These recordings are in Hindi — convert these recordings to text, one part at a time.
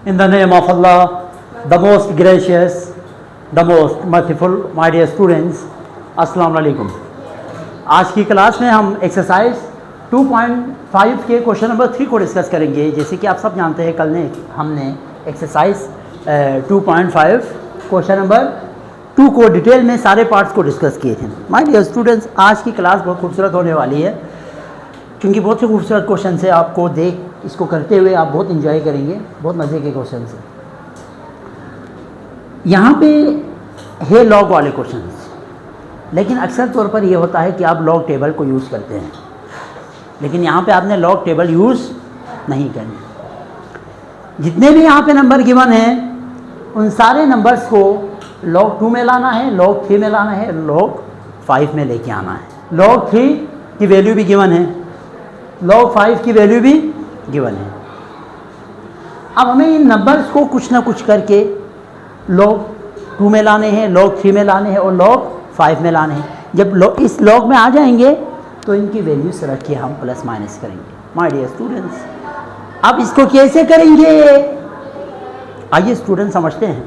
In the name of Allah, the most gracious, the most merciful, my dear students, अस्सलाम वालेकुम। आज की क्लास में हम एक्सरसाइज 2.5 के क्वेश्चन नंबर 3 को डिस्कस करेंगे। जैसे कि आप सब जानते हैं, कल ने हमने एक्सरसाइज 2.5 क्वेश्चन नंबर 2 को डिटेल में सारे पार्ट्स को डिस्कस किए थे। माय डियर स्टूडेंट्स, आज की क्लास बहुत खूबसूरत होने वाली है, क्योंकि बहुत से खूबसूरत क्वेश्चन से आपको देख इसको करते हुए आप बहुत इंजॉय करेंगे। बहुत मज़े के क्वेश्चन है। यहाँ पे है लॉग वाले क्वेश्चंस, लेकिन अक्सर तौर पर यह होता है कि आप लॉग टेबल को यूज़ करते हैं, लेकिन यहाँ पे आपने लॉग टेबल यूज़ नहीं करनी। जितने भी यहाँ पे नंबर गिवन हैं उन सारे नंबर्स को लॉग 2 में लाना है, लॉग 3 में लाना है, लॉग 5 में लेके आना है। लॉग 3 की वैल्यू भी गिवन है, लॉग 5 की वैल्यू भी गिवन है। अब हमें इन नंबर्स को कुछ ना कुछ करके लॉग 2 में लाने हैं, लॉग 3 में लाने हैं और लॉग 5 में लाने हैं। जब इस लॉग में आ जाएंगे तो इनकी वैल्यूज रख के हम प्लस माइनस करेंगे। माय डियर स्टूडेंट्स, अब इसको कैसे करेंगे, आइए स्टूडेंट समझते हैं।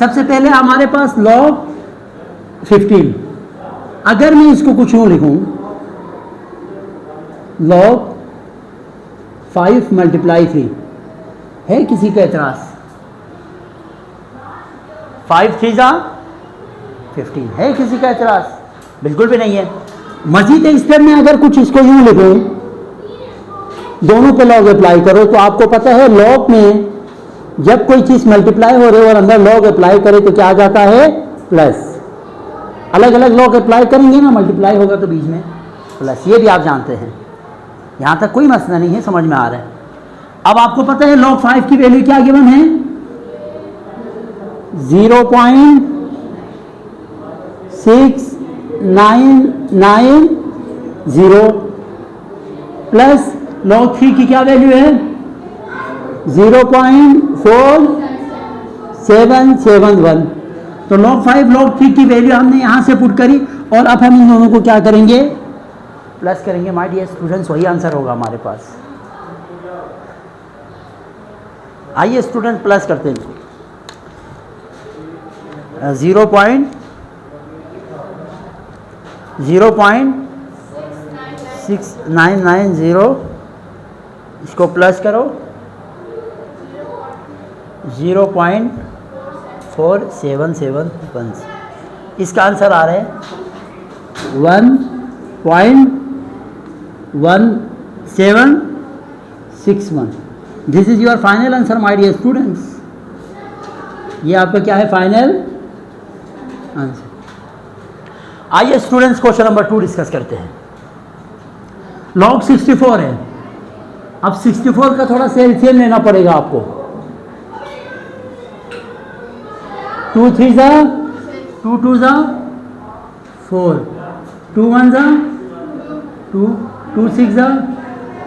सबसे पहले हमारे पास लॉग 15, अगर मैं इसको कुछ यूँ लिखूं, लॉग 5 मल्टीप्लाई 3, है किसी का एतराज? 5 3 जा 15, है किसी का एतराज? बिल्कुल भी नहीं है। मजीद एक स्टेप में अगर कुछ इसको यूं लिखूं, दोनों पे लॉग अप्लाई करो, तो आपको पता है लॉग में जब कोई चीज मल्टीप्लाई हो रही है और अंदर लॉग अप्लाई करे तो क्या आ जाता है? प्लस। अलग अलग लॉग अप्लाई करेंगे ना, मल्टीप्लाई होगा तो बीच में प्लस। ये भी आप जानते हैं, यहां तक कोई मसला नहीं है, समझ में आ रहा है। अब आपको पता है लॉग 5 की वैल्यू क्या गिवन है? 0.6990 प्लस लॉग 3 की क्या वैल्यू है? 0.4771। तो लॉग 5 लॉग 3 की वैल्यू हमने यहां से पुट करी और अब हम इन दोनों को क्या करेंगे? प्लस करेंगे। माय डियर स्टूडेंट्स, वही आंसर होगा हमारे पास। आइए स्टूडेंट प्लस करते हैं। 0.6990 इसको प्लस करो 0.4771। इसका आंसर आ रहा है 1.1761। This is your final answer my dear students. ये आपका क्या है? Final answer. आइए स्टूडेंट्स क्वेश्चन नंबर 2 डिस्कस करते हैं। लॉग 64 है। अब 64 का थोड़ा से एलसीएम लेना पड़ेगा आपको। 2 3 जा 2 2 जा 4, 2 1 जा 2, 2 6 जा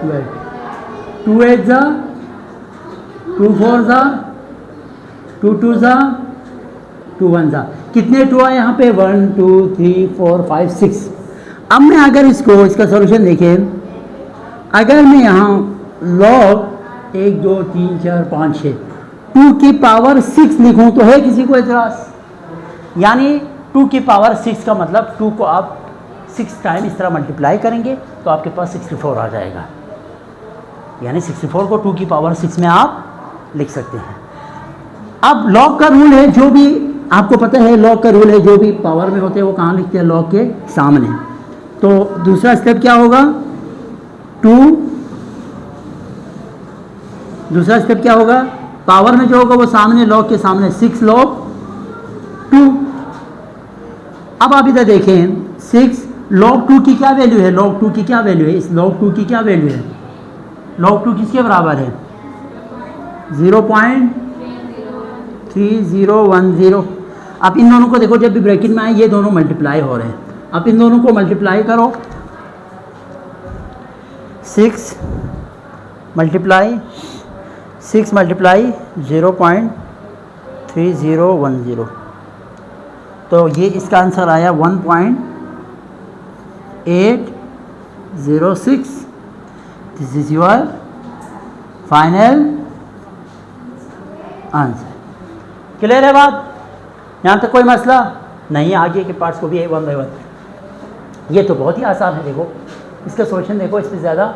12, 2 8 जा 2 4 जा 2 2 जा 2 1 जा। कितने 2 आए यहाँ पे? 1 2 3 4 5 6। अब मैं अगर इसका सॉल्यूशन देखें, अगर मैं यहाँ लॉग 1 2 3 4 5 6 2 की पावर 6 लिखूँ तो है किसी को एतराज? यानी 2 की पावर 6 का मतलब 2 को आप 6 टाइम इस तरह मल्टीप्लाई करेंगे तो आपके पास 64 आ जाएगा। यानी 64 को 2 की पावर 6 में आप लिख सकते हैं। अब लॉग का रूल है, जो भी आपको पता है लॉग का रूल है, जो भी पावर में होते हैं वो कहाँ लिखते हैं? लॉग के सामने। तो दूसरा स्टेप क्या होगा? 2। दूसरा स्टेप क्या होगा? पावर में जो होगा वो सामने, लॉग के सामने 6 लॉग 2। अब आप इधर देखें, 6 लॉग 2 की क्या वैल्यू है? लॉग 2 की क्या वैल्यू है? इस लॉग 2 की क्या वैल्यू है? लॉग 2 किसके बराबर है? 0.3010। अब इन दोनों को देखो, जब भी ब्रैकेट में आए ये दोनों मल्टीप्लाई हो रहे हैं। अब इन दोनों को मल्टीप्लाई करो, 6 मल्टीप्लाई 0.3010। तो ये इसका आंसर आया 1.806। This is your final answer. Clear है बात? यहाँ तक कोई मसला नहीं है? आगे के पार्ट्स को भी है 1 बाय 1। ये तो बहुत ही आसान है, देखो इसका सॉल्यूशन देखो, इस पर ज़्यादा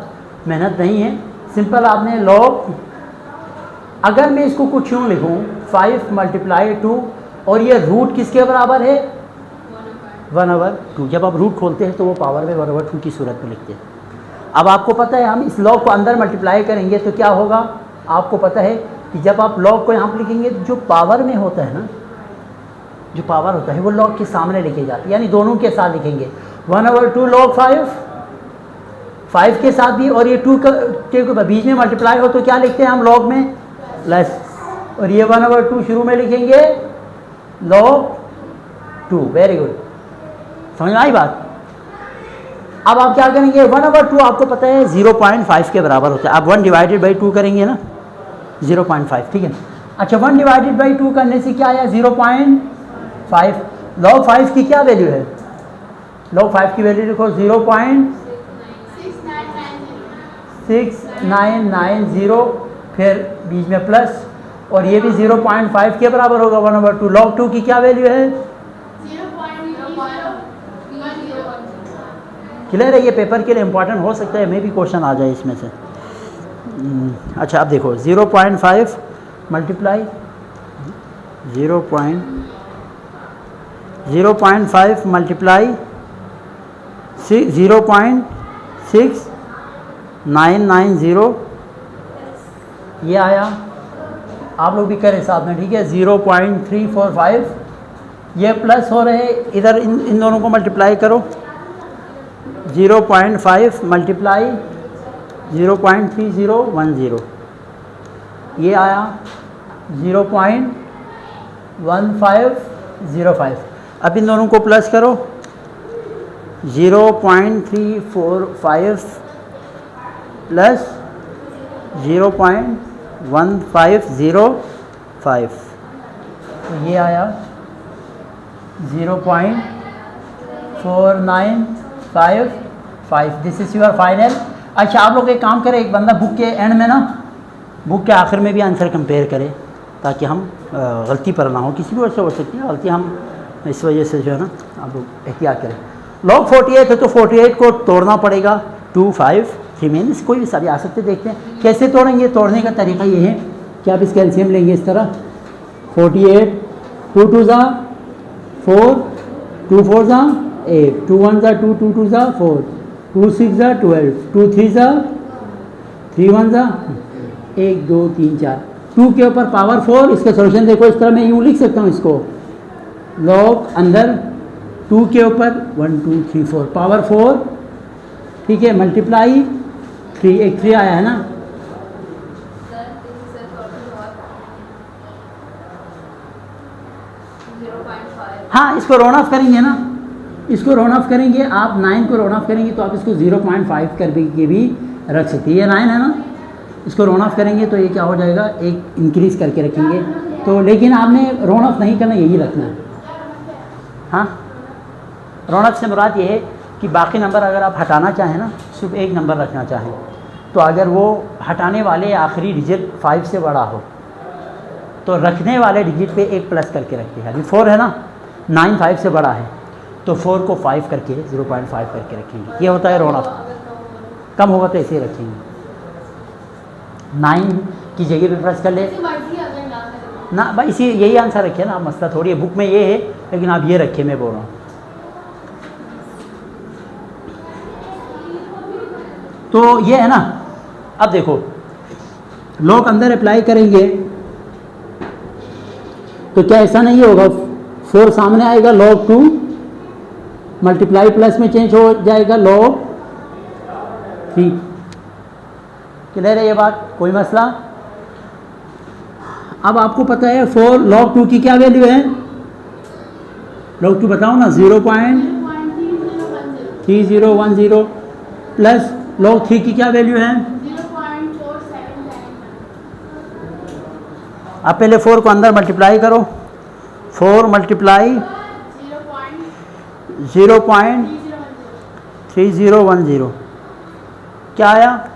मेहनत नहीं है, सिंपल। आपने लॉग, अगर मैं इसको कुछ यूँ लिखूँ 5 मल्टीप्लाई 2, और ये रूट किसके बराबर है? 1/2। जब आप रूट खोलते हैं तो वो पावर में 1/2 की सूरत में लिखते हैं। अब आपको पता है हम इस लॉग को अंदर मल्टीप्लाई करेंगे तो क्या होगा? आपको पता है कि जब आप लॉग को यहाँ पर लिखेंगे तो जो पावर में होता है ना, जो पावर होता है वो लॉग के सामने लिखे जाते हैं, यानी दोनों के साथ लिखेंगे। 1/2 log 5 के साथ भी, और ये 2 के बीच में मल्टीप्लाई हो तो क्या लिखते हैं हम लॉग में? प्लस। और ये 1/2 शुरू में लिखेंगे log 2। वेरी गुड, समझ में आई बात? अब आप क्या करेंगे? 1/2 आपको पता है 0.5 के बराबर होता है। आप 1 डिवाइडेड बाई 2 करेंगे ना, 0.5, ठीक है। अच्छा, 1 डिवाइडेड बाई 2 करने से क्या आया? 0.5। log 5 की क्या वैल्यू है? log 5 की वैल्यू देखो 0.6990, फिर बीच में प्लस, और ये भी 0.5 के बराबर होगा 1/2। log 2 की क्या वैल्यू है? क्लियर है? ये पेपर के लिए इंपॉर्टेंट हो सकता है, मे भी क्वेश्चन आ जाए इसमें से। अच्छा, अब देखो 0.5 मल्टीप्लाई 0.5 मल्टीप्लाई 0.6990, ये आया। आप लोग भी करें साथ में, ठीक है? 0.345, ये प्लस हो रहे, इधर इन दोनों को मल्टीप्लाई करो। 0.5 मल्टीप्लाई 0.3010, ये आया 0.1505। अब इन दोनों को प्लस करो, 0.345 प्लस 0.1505, तो ये आया 0.4955। This is your final. अच्छा, आप लोग एक काम करें, एक बंदा बुक के एंड में ना, बुक के आखिर में भी आंसर कंपेयर करें, ताकि हम गलती पर ना हो। किसी भी वजह से हो सकती है गलती, हम इस वजह से जो है ना आप लोग एहतियात करें। log 48 है तो 48 को तोड़ना पड़ेगा 2, 5, 3 में, कोई भी सभी आ सकते। देखते हैं कैसे तोड़ेंगे। तोड़ने का तरीका ये है कि आप इसका एलसीएम लेंगे इस तरह। 48, 2 2 ज़ा 4, 2 4 ज़ा 8, 2 1 ज़ा 2, 2 2 ज़ा 4, 2 6 ज़ा 12, 2 3 ज़ा 3 1 ज़ा 1 2 3 4, 2 के ऊपर पावर 4। इसका सोल्यूशन देखो, इस तरह मैं यूँ लिख सकता हूँ इसको, लॉग अंदर 2 के ऊपर 1 2 3 4 पावर 4, ठीक है, मल्टीप्लाई 3, एक 3 आया है ना। हाँ, इसको राउंड ऑफ करेंगे ना, इसको राउंड ऑफ करेंगे। आप 9 को राउंड ऑफ करेंगे तो आप इसको 0.5 करके भी रख सकते हैं। ये 9 है ना, इसको राउंड ऑफ करेंगे तो ये क्या हो जाएगा, एक इंक्रीज़ करके रखेंगे। तो लेकिन आपने राउंड ऑफ नहीं करना, यही रखना है। हाँ, राउंड ऑफ से मुराद ये है कि बाकी नंबर अगर आप हटाना चाहें ना, सिर्फ एक नंबर रखना चाहें, तो अगर वो हटाने वाले आखिरी डिजिट 5 से बड़ा हो तो रखने वाले डिजिट पे एक प्लस करके रखते हैं। अभी 4 है ना, 9 5 से बड़ा है तो 4 को 5 करके 0.5 करके रखेंगे। ये होता है राउंड ऑफ। कम होगा तो ऐसे ही रखेंगे। 9 की जगह पे प्लस कर ले ना भाई, इसी यही आंसर रखिए ना। मसला थोड़ी है, बुक में ये है लेकिन आप ये रखिए, मैं बोल रहा हूँ। तो ये है ना। अब देखो लॉग अंदर अप्लाई करेंगे तो क्या ऐसा नहीं होगा, 4 सामने आएगा, log 2 मल्टीप्लाई प्लस में चेंज हो जाएगा log 3। क्लियर है ये बात? कोई मसला? अब आपको पता है 4 log 2 की क्या वैल्यू है? log 2 बताओ ना, 0.3010 प्लस log 3 की क्या वैल्यू है? 0.4799। आप पहले 4 को अंदर मल्टीप्लाई करो, 4 मल्टीप्लाई 0.3010 क्या आया?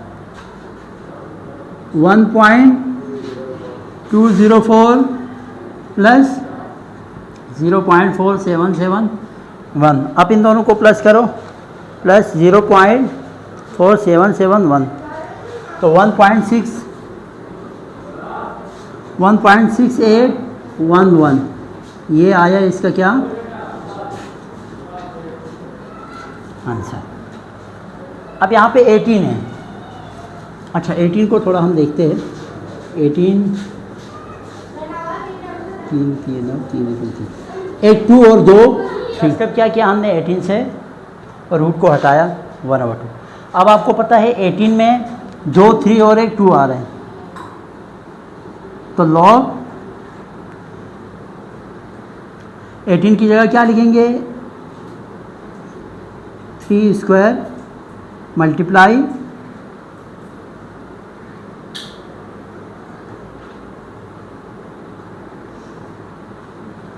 1.204 प्लस 0.4771। अब इन दोनों को प्लस करो, प्लस 0.4771, तो 1.6811, ये आया इसका क्या आंसर। अब यहाँ पे 18 है। अच्छा 18 को थोड़ा हम देखते हैं। 18 एक 2 और 2 3। तब क्या किया हमने 18 से रूट को हटाया 1/2। अब आपको पता है 18 में 2 3 और एक 2 आ रहे हैं, तो log 18 की जगह क्या लिखेंगे 3 स्क्वायर मल्टीप्लाई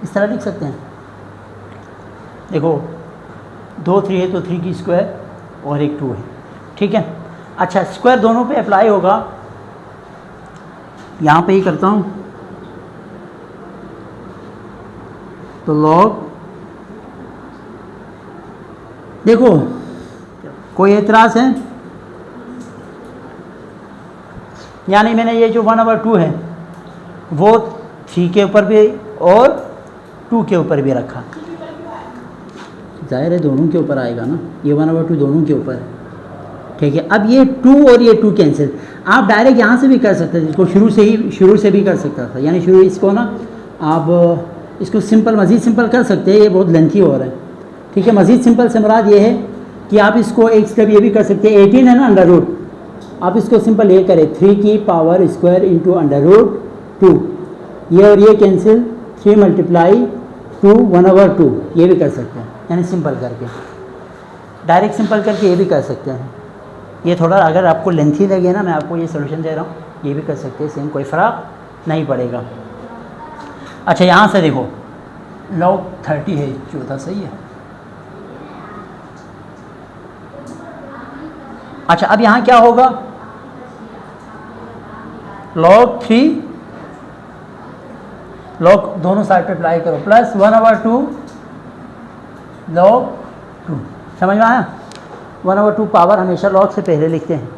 इस तरह लिख सकते हैं। देखो 2 3 है तो 3 की स्क्वायर और एक 2 है, ठीक है। अच्छा स्क्वायर दोनों पे अप्लाई होगा, यहाँ पे ही करता हूँ, तो log देखो कोई एतराज़ है, यानी मैंने ये जो 1/2 है वो 3 के ऊपर भी और 2 के ऊपर भी रखा, जाहिर है दोनों के ऊपर आएगा ना, ये 1/2 दोनों के ऊपर है, ठीक है। अब ये 2 और ये 2 कैंसिल, आप डायरेक्ट यहाँ से भी कर सकते थे, इसको शुरू से भी कर सकता था, यानी शुरू इसको ना आप इसको सिंपल मज़ीद सिंपल कर सकते हैं, ये बहुत लेंथी हो रहा है, ठीक है। मज़ीद सिंपल से मुराद ये है कि आप इसको एक स्टेप ये भी कर सकते हैं, 18 है ना अंडर रूट, आप इसको सिंपल ये करें 3 की power square into under root 2, ये और ये कैंसिल, 3 मल्टीप्लाई 2 1/2, ये भी कर सकते हैं, यानी सिंपल करके, डायरेक्ट सिंपल करके ये भी कर सकते हैं। ये थोड़ा अगर आपको लेंथी लगे ना, मैं आपको ये सोल्यूशन दे रहा हूँ, ये भी कर सकते हैं, सेम कोई फ़र्क नहीं पड़ेगा। अच्छा यहाँ से देखो log 30 है, चौथा सही है। अच्छा अब यहाँ क्या होगा, log 3 log दोनों साइड पे अप्लाई करो, प्लस 1/2 log 2, समझ में आया। 1/2 पावर हमेशा log से पहले लिखते हैं,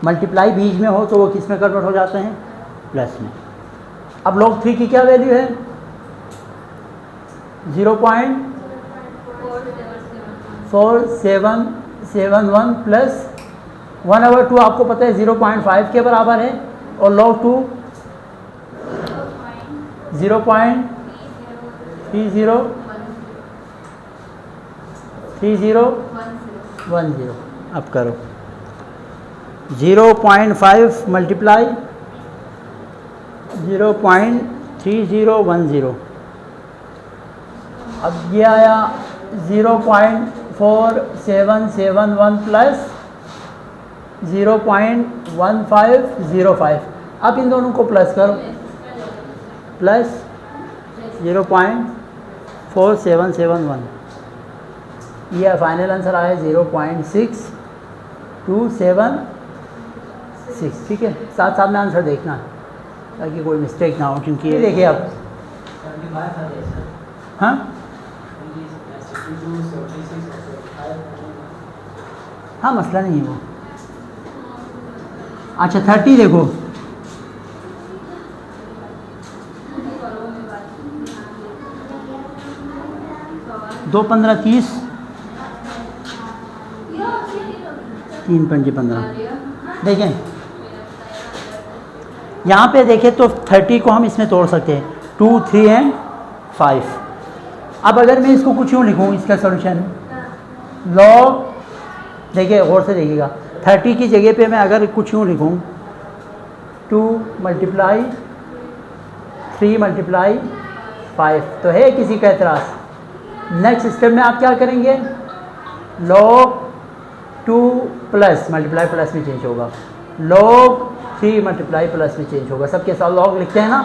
मल्टीप्लाई बीच में हो तो वो किस में कन्वर्ट हो जाते हैं, प्लस में। अब log 3 की क्या वैल्यू है 0.4771 प्लस 1/2 आपको पता है 0.5 के बराबर है, और log 2 0.3010। अब करो 0.5 मल्टीप्लाई 0.3010, अब ये आया 0.4771 प्लस 0.1505। अब इन दोनों को प्लस करो, प्लस 0.4771, ये फाइनल आंसर आया 0.6276, ठीक है। साथ साथ में आंसर देखना है ताकि कोई मिस्टेक ना हो, क्योंकि ये देखिए अब हाँ हाँ मसला नहीं है वो। अच्छा 30 देखो, दो 15 30, 3 5 15। देखें यहाँ पे देखें तो 30 को हम इसमें तोड़ सकते हैं, 2 3 एंड 5। अब अगर मैं इसको कुछ यूँ लिखूँ, इसका सॉल्यूशन log, देखिए गौर से देखिएगा, 30 की जगह पे मैं अगर कुछ यूँ लिखूँ 2 मल्टीप्लाई 3 मल्टीप्लाई 5, तो है किसी का एतराज़। नेक्स्ट स्टेप में आप क्या करेंगे, log 2 प्लस मल्टीप्लाई प्लस में चेंज होगा, log 3 मल्टीप्लाई प्लस में चेंज होगा, सबके साथ log लिखते हैं ना,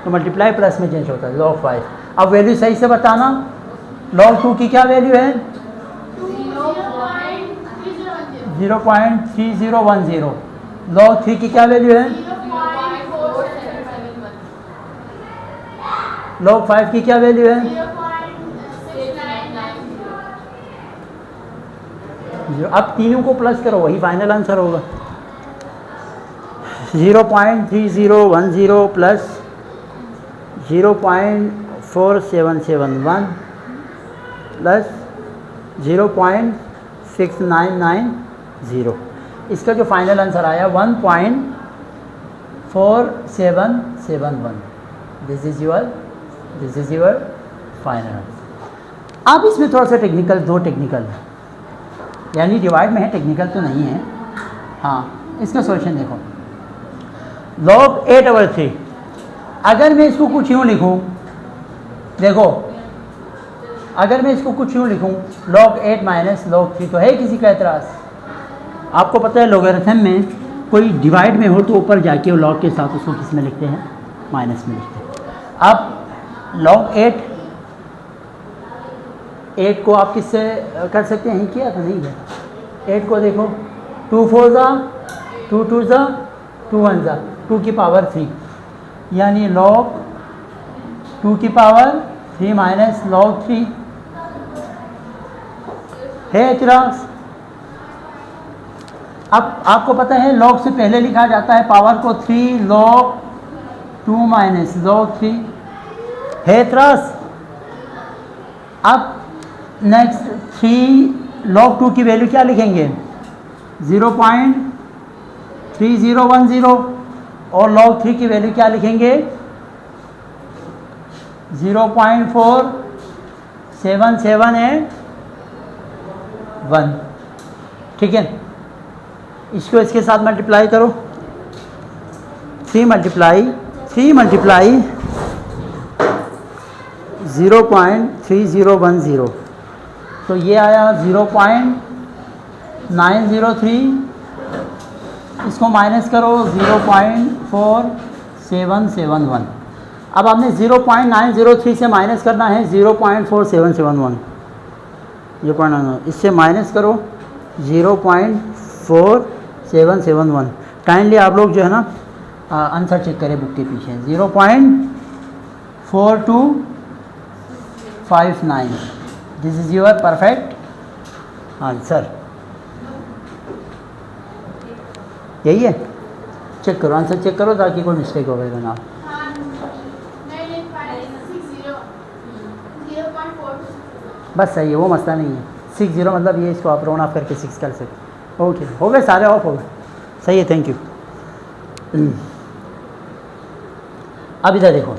तो मल्टीप्लाई प्लस में चेंज होता है log 5। अब वैल्यू सही से बताना, log 2 की क्या वैल्यू है 0.3010, log 3 की क्या वैल्यू है? log 5 की क्या वैल्यू है? अब तीनों को प्लस करो, वही फाइनल आंसर होगा। 0.3010 प्लस 0.4771 प्लस 0.6990, इसका जो फाइनल आंसर आया 1.4771। This is your final answer. अब इसमें थोड़ा सा टेक्निकल, दो टेक्निकल है, यानी डिवाइड में है, टेक्निकल तो नहीं है। हाँ, इसका सॉल्यूशन देखो। log 8/3, अगर मैं इसको कुछ यूँ लिखूँ, देखो अगर मैं इसको कुछ यूँ लिखूँ log 8 माइनस log 3, तो है किसी का एतराज़? आपको पता है लोगरिथम में कोई डिवाइड में हो तो ऊपर जाके वो लॉग के साथ उसको किस में लिखते हैं? माइनस में लिखते हैं। अब log 8 को आप किससे कर सकते हैं? किया था नहीं है? 8 को देखो, 2 4 ज़ा 2 2 ज़ा 2 1 ज़ा 2 की पावर 3, यानी log 2 की पावर 3 माइनस log 3 है एतराज़? अब आपको पता है log से पहले लिखा जाता है पावर को 3 log 2 माइनस log 3, है एतराज़? अब नेक्स्ट 3 log 2 की वैल्यू क्या लिखेंगे? 0.3010, और log 3 की वैल्यू क्या लिखेंगे? 0.4771। ठीक है, इसको इसके साथ मल्टीप्लाई करो। 3 मल्टीप्लाई 0.3010, तो ये आया 0.903, इसको माइनस करो 0.4771। अब आपने 0.903 से माइनस करना है 0.4771, इससे माइनस करो 0.4771। काइंडली आप लोग जो है ना आंसर चेक करें बुक के पीछे। 0.4259, this is your perfect answer. यही है, चेक करो, आंसर चेक करो ताकि कोई मिस्टेक हो गई ना। बस सही है, वो मसला नहीं है। 60 मतलब ये, इसको आप राउंड ऑफ करके 6 कर सकते। ओके, हो गए सारे, ऑफ हो गए। सही है, थैंक यू। अब इधर देखो,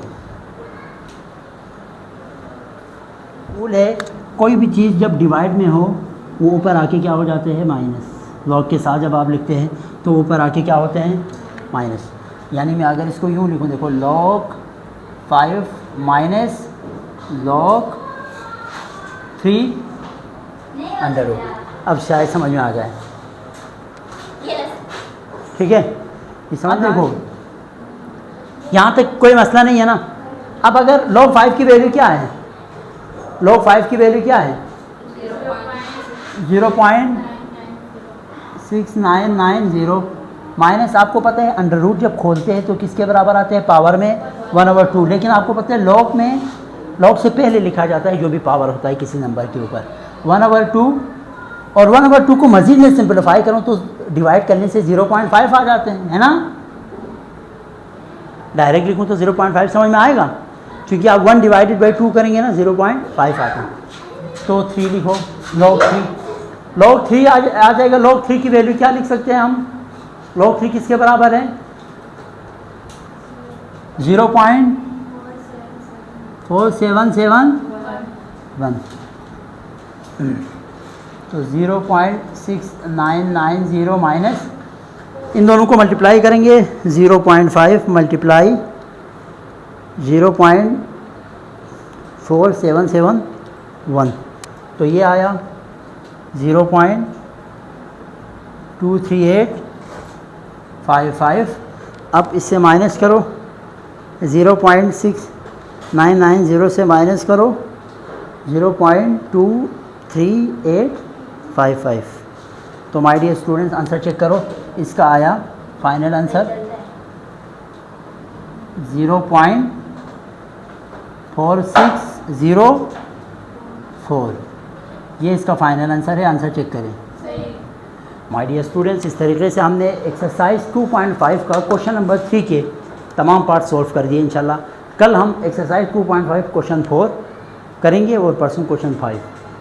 रूल है कोई भी चीज़ जब डिवाइड में हो वो ऊपर आके क्या हो जाते हैं? माइनस। लॉग के साथ जब आप लिखते हैं तो ऊपर आके क्या होते हैं? माइनस। यानी मैं अगर इसको यूँ लिखूँ, देखो log 5 minus log 3 under root. अब शायद समझ में आ जाए, ठीक है? ये समझ देखो, यहाँ तक कोई मसला नहीं है ना। अब अगर log 5 की वैल्यू क्या है? log 5 की वैल्यू क्या है? 0.6990 माइनस, आपको पता है अंडर रूट जब खोलते हैं तो किसके बराबर आते हैं? पावर में 1/2। लेकिन आपको पता है log में, log से पहले लिखा जाता है जो भी पावर होता है किसी नंबर के ऊपर 1/2, और 1/2 को मज़ीद में सिंपलीफाई करूँ तो डिवाइड करने से 0.5 आ जाते हैं, है ना? डायरेक्ट लिखूँ तो 0.5 समझ में आएगा, क्योंकि आप 1 डिवाइडेड बाई 2 करेंगे ना 0.5 आता है। तो 3 लिखो, log 3 आ जाएगा। log 3 की वैल्यू क्या लिख सकते हैं हम? log 3 किसके बराबर है? 0.4771। तो 0.6990 माइनस, इन दोनों को मल्टीप्लाई करेंगे 0.5 मल्टीप्लाई 0.4771, तो ये आया 0.23855। अब इससे माइनस करो 0.6990 से माइनस करो 0.23855। तो my dear students, answer check करो, इसका आया फाइनल आंसर 0.4604, ये इसका फाइनल आंसर है। आंसर चेक करें। माय डियर स्टूडेंट्स, इस तरीके से हमने एक्सरसाइज 2.5 का क्वेश्चन नंबर 3 के तमाम पार्ट सॉल्व कर दिए। इंशाल्लाह कल हम एक्सरसाइज 2.5 क्वेश्चन 4 करेंगे और परसों क्वेश्चन 5।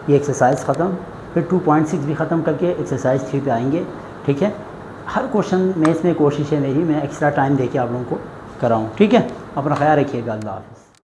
ये एक्सरसाइज ख़त्म, फिर 2.6 भी ख़त्म करके एक्सरसाइज 3 पे आएंगे। ठीक है, हर क्वेश्चन में इसमें कोशिश है मेरी, मैं एक्स्ट्रा टाइम दे के आप लोगों को कराऊँ। ठीक है, अपना ख्याल रखिएगा। अल्लाह हाफ़िज़।